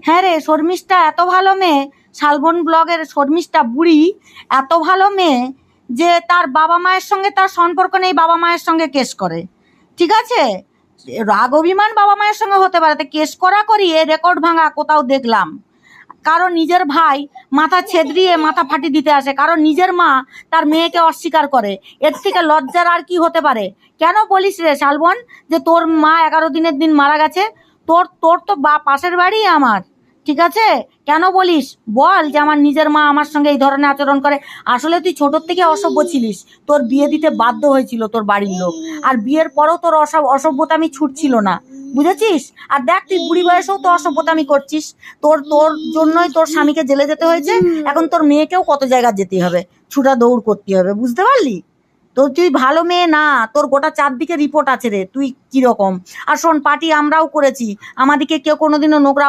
হ্যাঁ রে, শর্মিষ্ঠা এত ভালো মেয়ে, শালবন ব্লগের শর্মিষ্ঠা বুড়ি এত ভালো মেয়ে যে তার বাবা মায়ের সঙ্গে তার সম্পর্ক নেই, বাবা মায়ের সঙ্গে কেস করে। ঠিক আছে, রাগ অভিমান বাবা মায়ের সঙ্গে হতে পারে, কেস করা করি এ রেকর্ড ভাঙা কোথাও দেখলাম। কারণ নিজের ভাই মাথা ছেদরিয়ে মাথা ফাটি দিতে আসে, কারণ নিজের মা তার মেয়েকে অস্বীকার করে। এর থেকে লজ্জার আর কি হতে পারে? কেন বলিস রে শালবন যে তোর মা 11 দিনের দিন মারা গেছে? তোর তোর তো পাশের বাড়ি আমার। ঠিক আছে, কেন বলিস বল যে আমার নিজের মা আমার সঙ্গে এই ধরনের আচরণ করে? আসলে তুই ছোটোর থেকে অসভ্য ছিলিস, তোর বিয়ে দিতে বাধ্য হয়েছিল তোর বাড়ির লোক, আর বিয়ের পরও তোর অসভ্যতামি ছুটছিল না, বুঝেছিস? আর দেখ তুই বুড়ি বয়সেও তো অসভ্যতামি করছিস। তোর তোর জন্যই তোর স্বামীকে জেলে যেতে হয়েছে, এখন তোর মেয়েকেও কত জায়গা যেতে হবে, ছুটা দৌড় করতে হবে, বুঝতে পারলি? তো তুই ভালো মেয়ে না, তোর গোটা চারদিকে রিপোর্ট আছে রে তুই কিরকম। আর শোন, পার্টি আমরাও করেছি, আমাদিকে কেউ কোনোদিনও নোংরা